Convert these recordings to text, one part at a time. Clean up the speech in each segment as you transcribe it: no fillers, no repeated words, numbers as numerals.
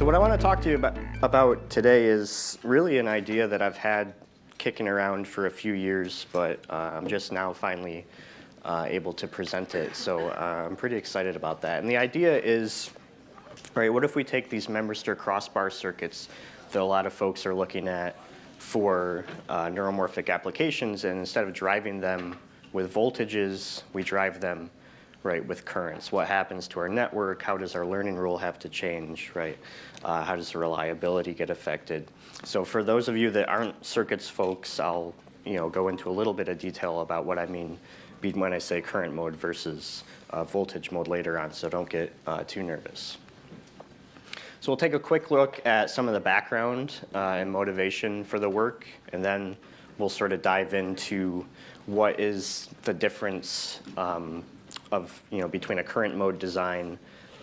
what I want to talk to you about today is really an idea that I've had kicking around for a few years, but I'm just now finally able to present it. So I'm pretty excited about that. And the idea is, right, what if we take these Memristor crossbar circuits that a lot of folks are looking at for neuromorphic applications, and instead of driving them with voltages, we drive them with currents. What happens to our network? How does our learning rule have to change, right? How does the reliability get affected? So for those of you that aren't circuits folks, I'll go into a little bit of detail about what I mean when I say current mode versus voltage mode later on, so don't get too nervous. So we'll take a quick look at some of the background and motivation for the work, and then we'll sort of dive into what is the difference between a current mode design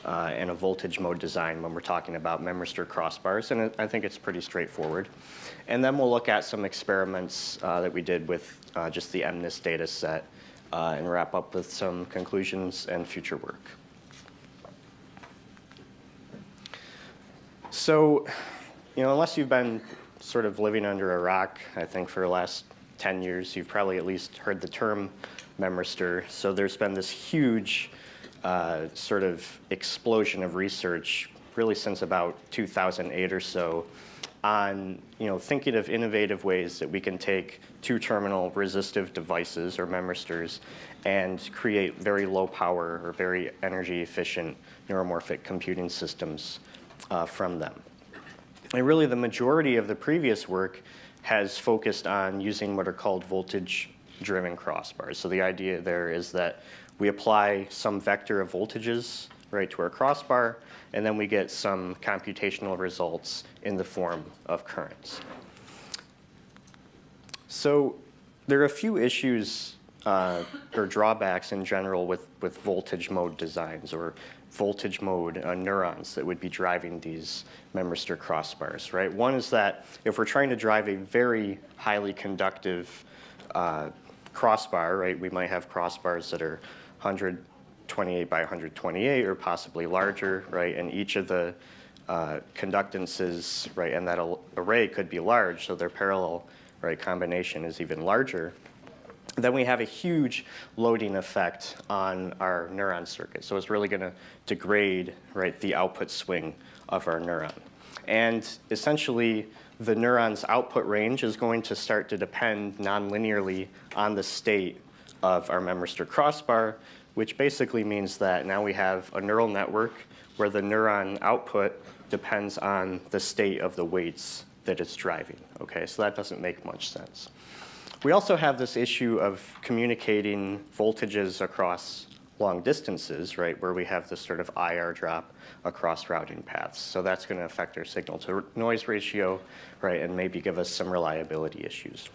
and a voltage mode design when we're talking about Memristor crossbars, and I think it's pretty straightforward. And then we'll look at some experiments that we did with just the MNIST data set and wrap up with some conclusions and future work. So, unless you've been sort of living under a rock, I think for the last 10 years, you've probably at least heard the term Memristor. So there's been this huge sort of explosion of research, really since about 2008 or so, on thinking of innovative ways that we can take two-terminal resistive devices, or Memristors, and create very low power or very energy efficient neuromorphic computing systems from them. And really the majority of the previous work has focused on using what are called voltage-driven crossbars. So the idea there is that we apply some vector of voltages to our crossbar, and then we get some computational results in the form of currents. So there are a few issues or drawbacks in general with voltage mode designs, or voltage mode neurons that would be driving these Memristor crossbars, right? One is that if we're trying to drive a very highly conductive crossbar, right, we might have crossbars that are 128 by 128 or possibly larger, right, and each of the conductances, right, and that array could be large, so their parallel, right, combination is even larger. Then we have a huge loading effect on our neuron circuit. So it's really going to degrade, right, the output swing of our neuron. And essentially, the neuron's output range is going to start to depend nonlinearly on the state of our Memristor crossbar, which basically means that now we have a neural network where the neuron output depends on the state of the weights that it's driving. Okay, so that doesn't make much sense. We also have this issue of communicating voltages across long distances, right, where we have this sort of IR drop across routing paths. So that's going to affect our signal to noise ratio, right, and maybe give us some reliability issues.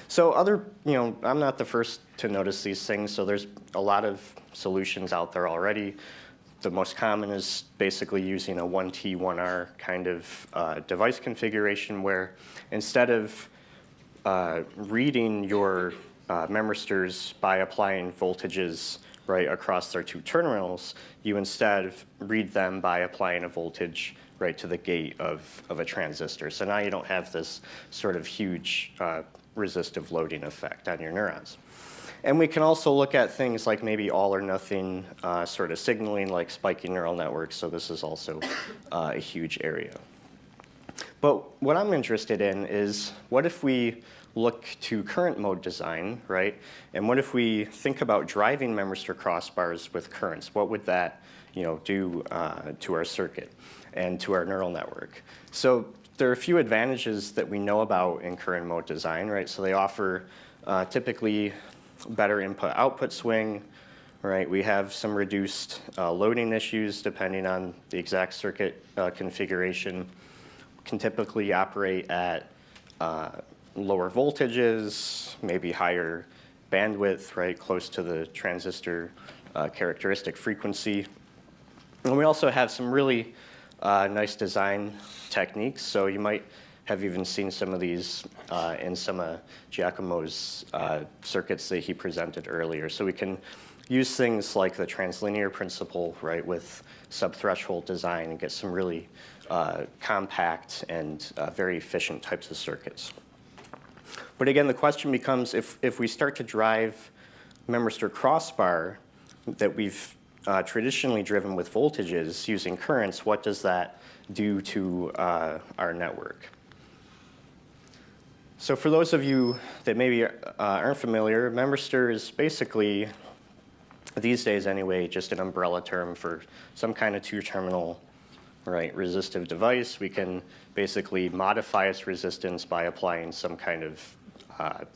So I'm not the first to notice these things, so there's a lot of solutions out there already. The most common is basically using a 1T, 1R kind of device configuration where instead of reading your Memristors by applying voltages right across their two terminals, you instead read them by applying a voltage right to the gate of a transistor. So now you don't have this sort of huge resistive loading effect on your neurons. And we can also look at things like maybe all or nothing sort of signaling, like spiky neural networks. So this is also a huge area. But what I'm interested in is, what if we look to current mode design, right? And what if we think about driving Memristor crossbars with currents? What would that do to our circuit and to our neural network? So there are a few advantages that we know about in current mode design, right? So they offer typically better input-output swing, right? We have some reduced loading issues depending on the exact circuit configuration. Can typically operate at lower voltages, maybe higher bandwidth, right, close to the transistor characteristic frequency. And we also have some really nice design techniques. So you might have even seen some of these in some of Giacomo's circuits that he presented earlier. So we can use things like the translinear principle, right, with subthreshold design and get some really compact and very efficient types of circuits. But again, the question becomes, if we start to drive Memristor crossbar that we've traditionally driven with voltages using currents, what does that do to our network? So for those of you that maybe aren't familiar, Memristor is basically, these days anyway, just an umbrella term for some kind of two-terminal, right, resistive device. We can basically modify its resistance by applying some kind of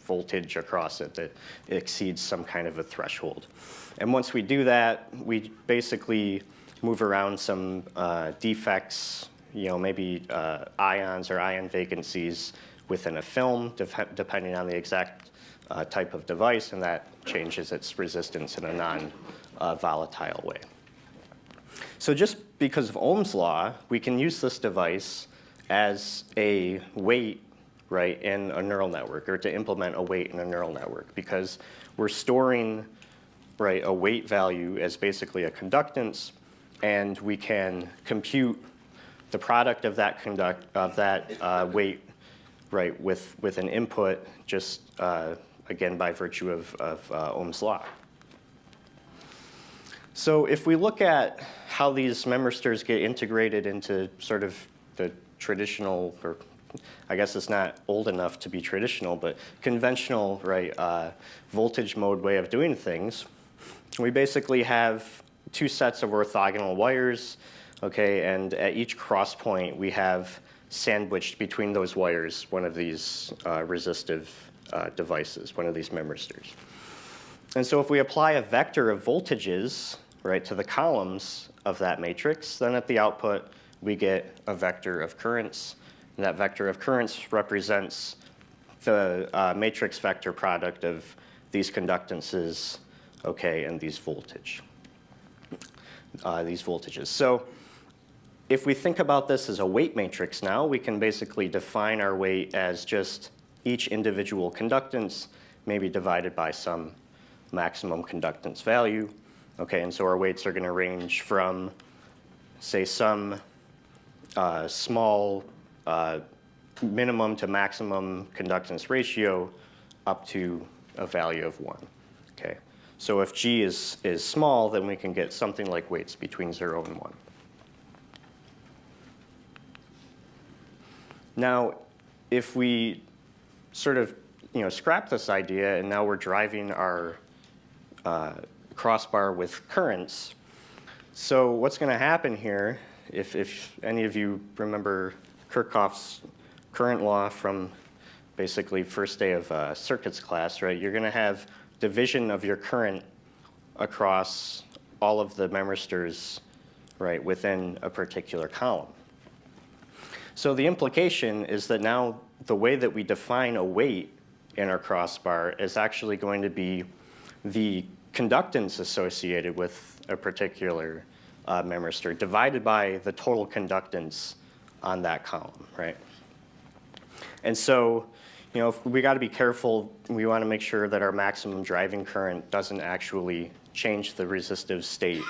voltage across it that exceeds some kind of a threshold. And once we do that, we basically move around some defects, maybe ions or ion vacancies within a film, depending on the exact type of device, and that changes its resistance in a non-volatile way. So just because of Ohm's law, we can use this device as a weight, right, in a neural network, or to implement a weight in a neural network, because we're storing, right, a weight value as basically a conductance, and we can compute the product of that weight, right, with an input, just again by virtue of Ohm's law. So if we look at how these memristors get integrated into sort of the traditional, or I guess it's not old enough to be traditional, but conventional, right, voltage mode way of doing things, we basically have two sets of orthogonal wires, okay, and at each cross point we have sandwiched between those wires one of these resistive devices, one of these memristors. And so if we apply a vector of voltages, right, to the columns of that matrix, then at the output we get a vector of currents. And that vector of currents represents the matrix vector product of these conductances, okay, and these voltages. So if we think about this as a weight matrix now, we can basically define our weight as just each individual conductance, maybe divided by some maximum conductance value. Okay, and so our weights are going to range from, say, some small minimum to maximum conductance ratio up to a value of 1. Okay, so if G is small, then we can get something like weights between 0 and 1. Now, if we sort of scrap this idea, and now we're driving our crossbar with currents, so what's going to happen here, if any of you remember Kirchhoff's current law from basically first day of circuits class, right, you're going to have division of your current across all of the memristors, right, within a particular column. So the implication is that now the way that we define a weight in our crossbar is actually going to be the conductance associated with a particular memristor divided by the total conductance on that column, right? And so, we got to be careful. We want to make sure that our maximum driving current doesn't actually change the resistive state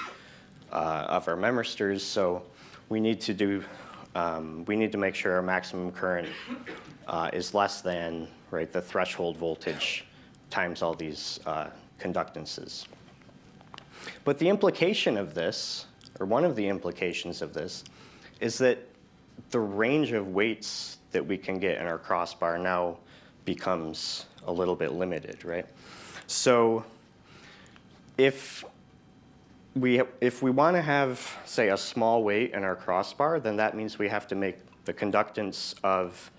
of our memristors. So we need to make sure our maximum current is less than, right, the threshold voltage times all these conductances. But the implication of this, or one of the implications of this, is that the range of weights that we can get in our crossbar now becomes a little bit limited, right? So if we want to have, say, a small weight in our crossbar, then that means we have to make the conductance of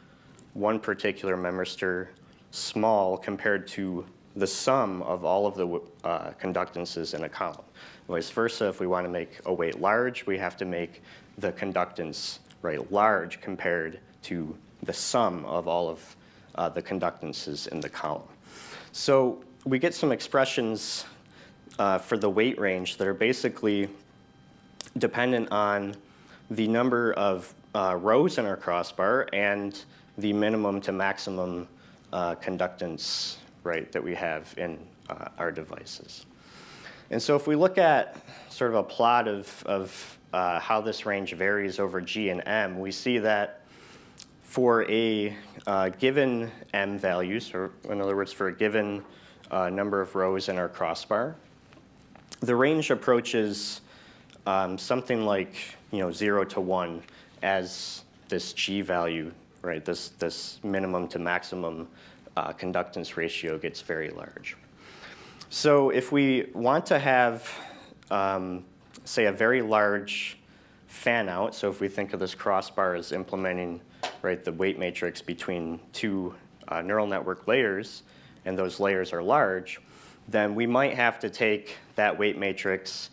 one particular memristor small compared to the sum of all of the conductances in a column. Vice versa, if we want to make a weight large, we have to make the conductance, right, large compared to the sum of all of the conductances in the column. So we get some expressions for the weight range that are basically dependent on the number of rows in our crossbar and the minimum to maximum conductance, right, that we have in our devices. And so if we look at sort of a plot of how this range varies over G and M, we see that for a given M values, or in other words, for a given number of rows in our crossbar, the range approaches something like 0 to 1 as this G value, right? This minimum to maximum conductance ratio gets very large. So if we want to have, say, a very large fan out, so if we think of this crossbar as implementing, right, the weight matrix between two neural network layers, and those layers are large, then we might have to take that weight matrix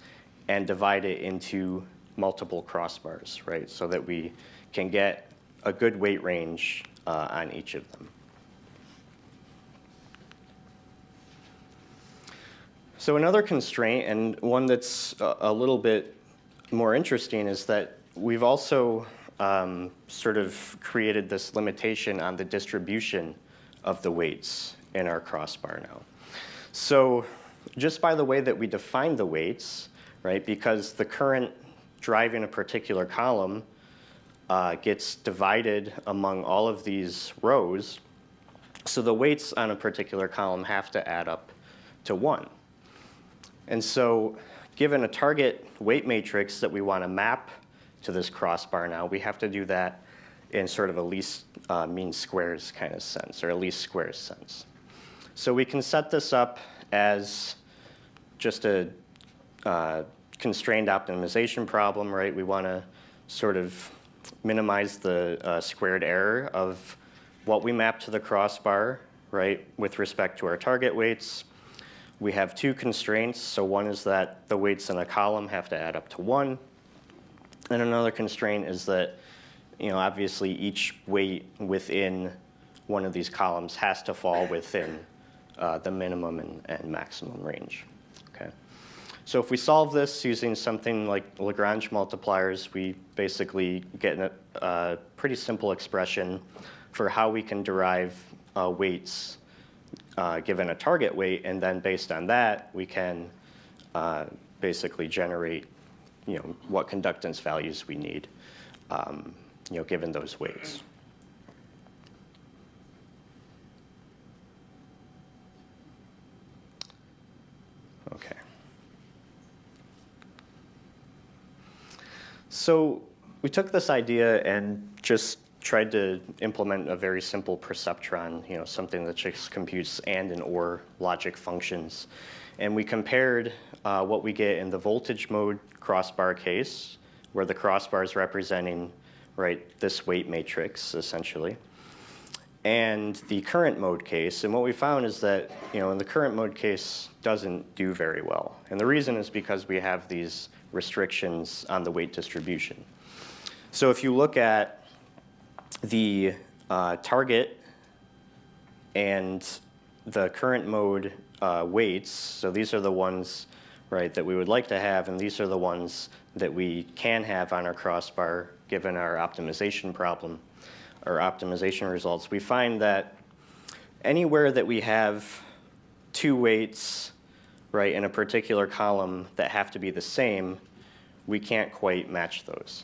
and divide it into multiple crossbars, right, so that we can get a good weight range on each of them. So another constraint, and one that's a little bit more interesting, is that we've also sort of created this limitation on the distribution of the weights in our crossbar now. So just by the way that we define the weights, right, because the current driving a particular column gets divided among all of these rows, so the weights on a particular column have to add up to 1. And so given a target weight matrix that we want to map to this crossbar now, we have to do that in sort of a least mean squares kind of sense, or a least squares sense. So we can set this up as just a constrained optimization problem, right? We want to sort of minimize the squared error of what we map to the crossbar, right, with respect to our target weights. We have two constraints. So one is that the weights in a column have to add up to 1. And another constraint is that, obviously each weight within one of these columns has to fall within the minimum and maximum range. Okay. So if we solve this using something like Lagrange multipliers, we basically get a pretty simple expression for how we can derive weights given a target weight, and then based on that, we can basically generate, what conductance values we need, given those weights. Okay. So we took this idea and just tried to implement a very simple perceptron, something that just computes and or logic functions. And we compared what we get in the voltage mode crossbar case, where the crossbar is representing, right, this weight matrix, essentially, and the current mode case. And what we found is that, in the current mode case doesn't do very well. And the reason is because we have these restrictions on the weight distribution. So if you look at the target and the current mode weights, so these are the ones, right, that we would like to have, and these are the ones that we can have on our crossbar given our optimization problem or optimization results. We find that anywhere that we have two weights, right, in a particular column that have to be the same, we can't quite match those.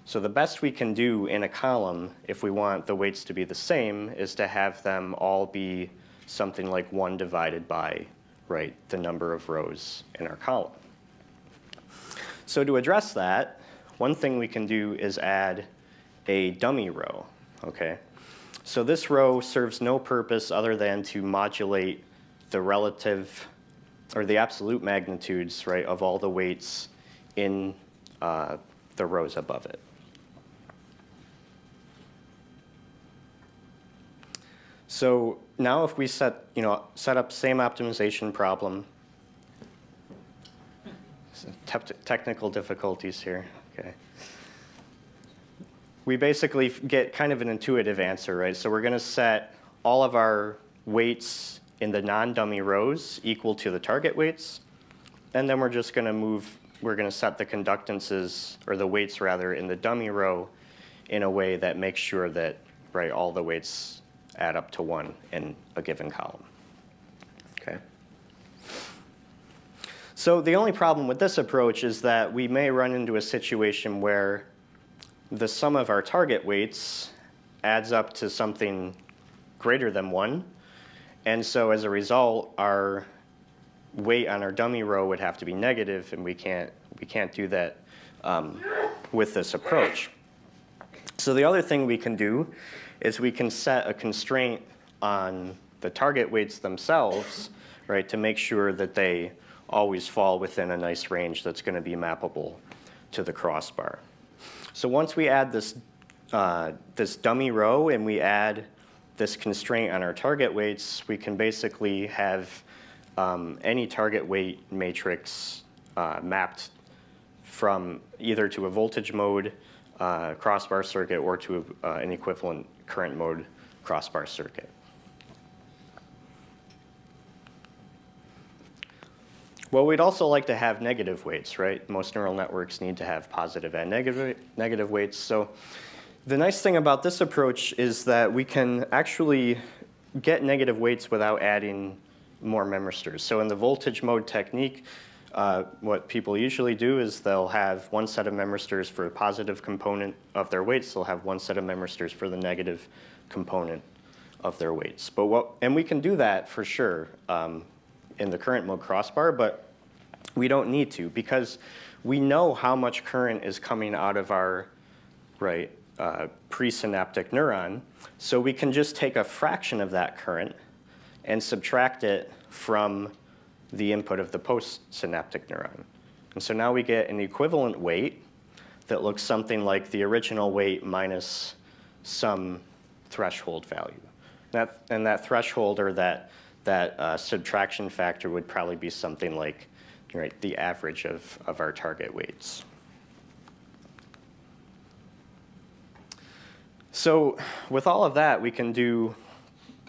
So the best we can do in a column, if we want the weights to be the same, is to have them all be something like 1 divided by, right, the number of rows in our column. So to address that, one thing we can do is add a dummy row, okay? So this row serves no purpose other than to modulate the relative, or the absolute magnitudes, right, of all the weights in the rows above it. So now if we set up same optimization problem, technical difficulties here, okay. We basically get kind of an intuitive answer, right? So we're going to set all of our weights in the non-dummy rows equal to the target weights, and then we're just going to set the conductances, or the weights rather, in the dummy row in a way that makes sure that, right, all the weights add up to 1 in a given column. Okay. So the only problem with this approach is that we may run into a situation where the sum of our target weights adds up to something greater than 1. And so as a result, our weight on our dummy row would have to be negative, and we can't do that with this approach. So the other thing we can do is we can set a constraint on the target weights themselves, right, to make sure that they always fall within a nice range that's going to be mappable to the crossbar. So once we add this, this dummy row and we add this constraint on our target weights, we can basically have any target weight matrix mapped from either to a voltage mode crossbar circuit or to an equivalent current mode crossbar circuit. Well, we'd also like to have negative weights, right? Most neural networks need to have positive and negative weights. So the nice thing about this approach is that we can actually get negative weights without adding more memristors. So in the voltage mode technique, what people usually do is they'll have one set of memristors for a positive component of their weights. They'll have one set of memristors for the negative component of their weights. And we can do that for sure in the current mode crossbar, but we don't need to because we know how much current is coming out of our presynaptic neuron. So we can just take a fraction of that current and subtract it from the input of the postsynaptic neuron. And so now we get an equivalent weight that looks something like the original weight minus some threshold value. And that threshold or that subtraction factor would probably be something like the average of our target weights. So with all of that, we can do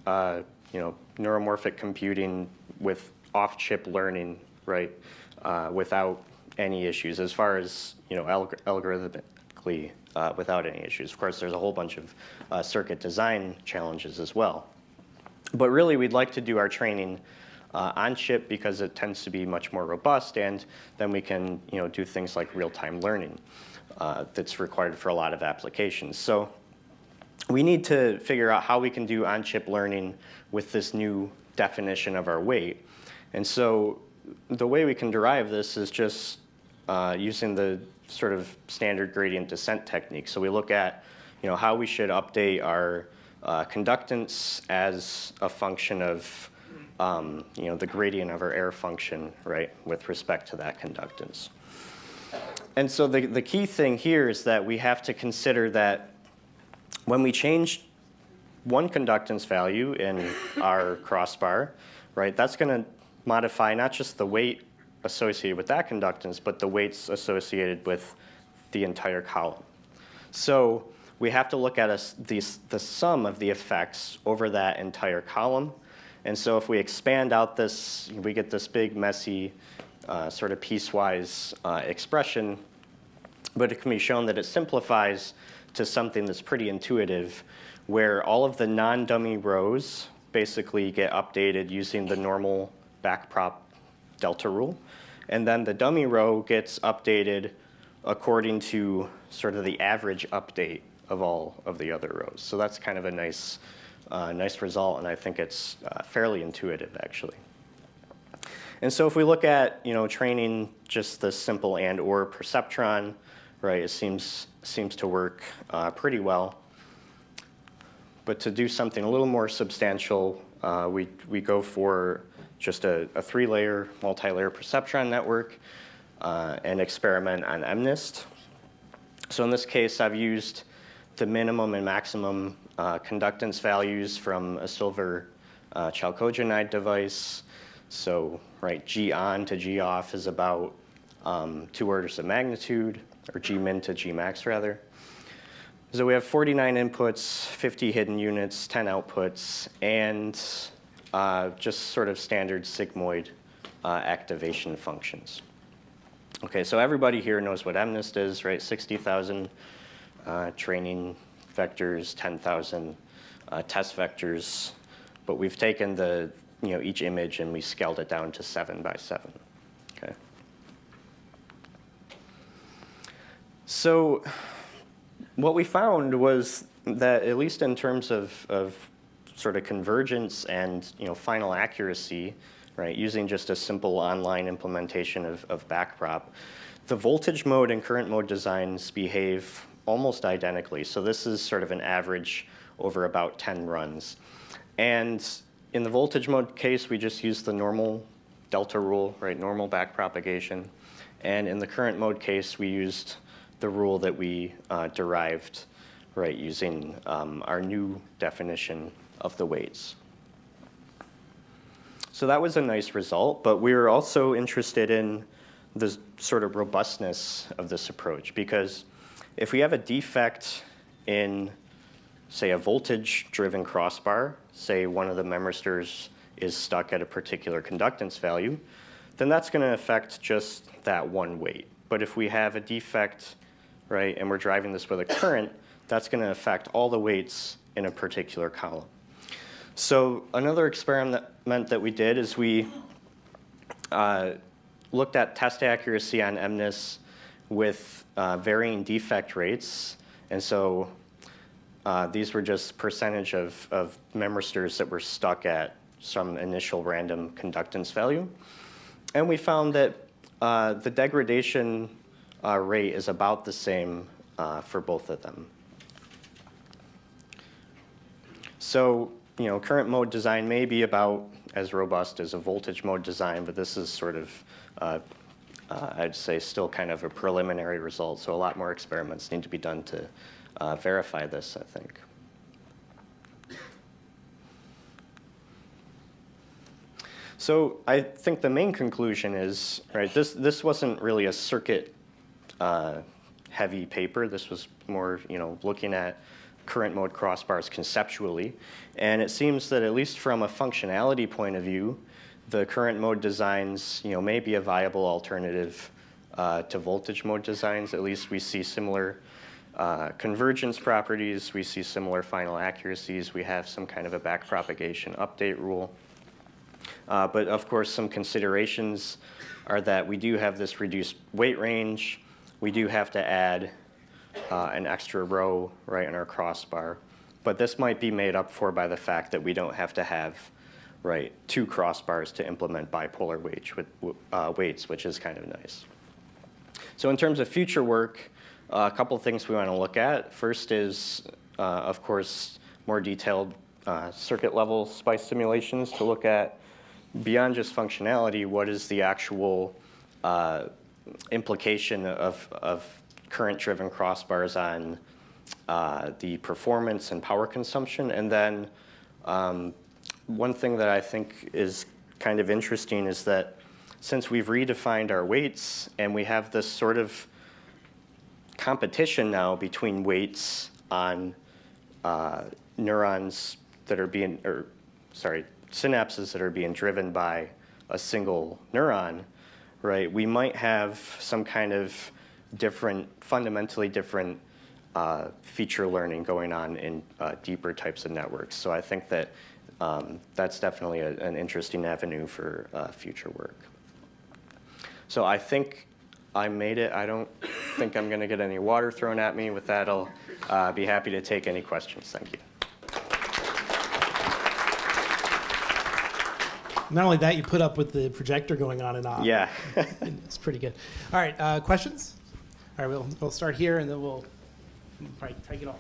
neuromorphic computing with off-chip learning, without any issues, as far as algorithmically without any issues. Of course, there's a whole bunch of circuit design challenges as well. But really, we'd like to do our training on chip because it tends to be much more robust, and then we can do things like real-time learning that's required for a lot of applications. So we need to figure out how we can do on-chip learning with this new definition of our weight. And so the way we can derive this is just using the sort of standard gradient descent technique. So we look at how we should update our conductance as a function of the gradient of our error function, with respect to that conductance. And so the key thing here is that we have to consider that when we change one conductance value in our crossbar, that's going to modify not just the weight associated with that conductance, but the weights associated with the entire column. So we have to look at the sum of the effects over that entire column. And so if we expand out this, we get this big, messy, sort of piecewise expression. But it can be shown that it simplifies to something that's pretty intuitive, where all of the non-dummy rows basically get updated using the normal backprop delta rule. And then the dummy row gets updated according to sort of the average update of all of the other rows. So that's kind of a nice result, and I think it's fairly intuitive, actually. And so if we look at training just the simple and/or perceptron, it seems to work pretty well. But to do something a little more substantial, we go for just a 3-layer, multi-layer perceptron network and experiment on MNIST. So in this case, I've used the minimum and maximum conductance values from a silver chalcogenide device. So G on to G off is about 2 orders of magnitude, or G min to G max rather. So we have 49 inputs, 50 hidden units, 10 outputs, and just sort of standard sigmoid activation functions. Okay, so everybody here knows what MNIST is, 60,000 training vectors, 10,000 test vectors, but we've taken each image and we scaled it down to 7 by 7. Okay. So what we found was that, at least in terms of sort of convergence and final accuracy, right, using just a simple online implementation of backprop, the voltage mode and current mode designs behave almost identically. So this is sort of an average over about 10 runs. And in the voltage mode case, we just use the normal delta rule, right, normal backpropagation. And in the current mode case, we used the rule that we derived, right, using our new definition of the weights. So that was a nice result, but we were also interested in the sort of robustness of this approach, because if we have a defect in, say, a voltage-driven crossbar, say one of the memristors is stuck at a particular conductance value, then that's going to affect just that one weight. But if we have a defect, right, and we're driving this with a current, that's going to affect all the weights in a particular column. So another experiment that we did is we looked at test accuracy on MNIST with varying defect rates. And so these were just percentage of memristors that were stuck at some initial random conductance value. And we found that the degradation rate is about the same for both of them. So, current mode design may be about as robust as a voltage mode design, but this is sort of, I'd say, still kind of a preliminary result. So a lot more experiments need to be done to verify this, I think. So I think the main conclusion is, right, this wasn't really a circuit heavy paper. This was more, looking at current mode crossbars conceptually. And it seems that, at least from a functionality point of view, the current mode designs, may be a viable alternative to voltage mode designs. At least we see similar convergence properties. We see similar final accuracies. We have some kind of a backpropagation update rule. But of course, some considerations are that we do have this reduced weight range. We do have to add an extra row, right, in our crossbar. But this might be made up for by the fact that we don't have to have, right, two crossbars to implement bipolar weights, which is kind of nice. So in terms of future work, a couple of things we want to look at. First is, of course, more detailed circuit level SPICE simulations to look at, beyond just functionality, what is the actual implication of current-driven crossbars on the performance and power consumption. And then one thing that I think is kind of interesting is that since we've redefined our weights and we have this sort of competition now between weights on neurons that are being, synapses that are being driven by a single neuron, right, we might have some kind of fundamentally different feature learning going on in deeper types of networks. So I think that that's definitely an interesting avenue for future work. So I think I made it. I don't think I'm going to get any water thrown at me. With that, I'll be happy to take any questions. Thank you. Not only that, you put up with the projector going on and off. Yeah. It's pretty good. All right, questions? All right, we'll start here, and then we'll probably try to get all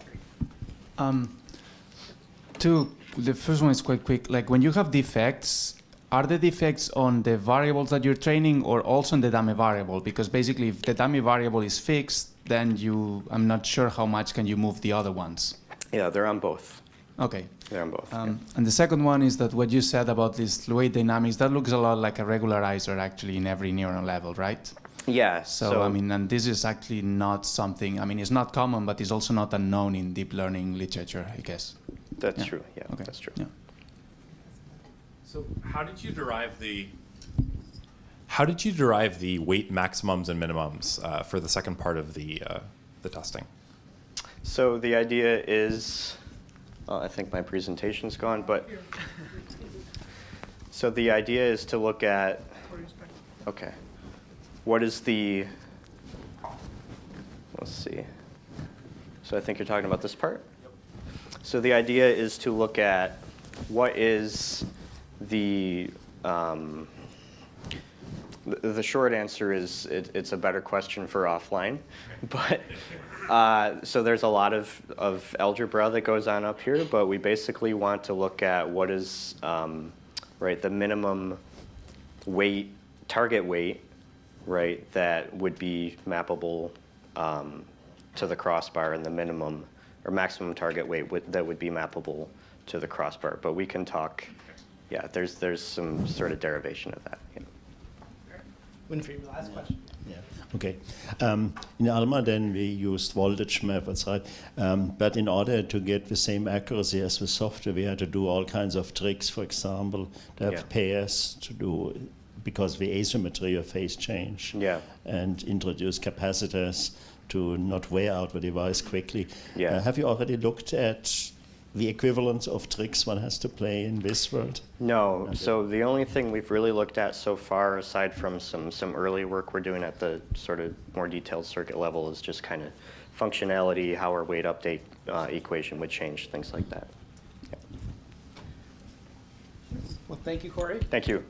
three. The first one is quite quick. Like, when you have defects, are the defects on the variables that you're training or also on the dummy variable? Because basically, if the dummy variable is fixed, then I'm not sure how much can you move the other ones. Yeah, they're on both. Okay. They're on both. And the second one is that what you said about this weight dynamics, that looks a lot like a regularizer actually in every neuron level, right? Yeah. So I mean, and this is actually not something, I mean, it's not common, but it's also not unknown in deep learning literature, I guess. That's true. Yeah, okay. That's true. Yeah. So how did you derive the weight maximums and minimums for the second part of the testing? So the idea is, I think my presentation's gone, but so the idea is to look at, okay, what is the, let's see. So I think you're talking about this part. So the idea is to look at what is the short answer is it's a better question for offline, but so there's a lot of algebra that goes on up here, but we basically want to look at what is right the minimum weight, target weight, right, that would be mappable to the crossbar, and the minimum or maximum target weight that would be mappable to the crossbar. But we can talk, yeah, there's some sort of derivation of that. Yeah. Winfried, last question. Yeah. Okay. In ALMA, then we used voltage methods, right? But in order to get the same accuracy as the software, we had to do all kinds of tricks. For example, to have Yeah. pairs to do because the asymmetry of phase change. Yeah. And introduce capacitors to not wear out the device quickly. Yeah. Have you already looked at the equivalent of tricks one has to play in this world? No. Okay. So the only thing we've really looked at so far, aside from some early work we're doing at the sort of more detailed circuit level, is just kind of functionality, how our weight update equation would change, things like that. Yeah. Well, thank you, Cory. Thank you.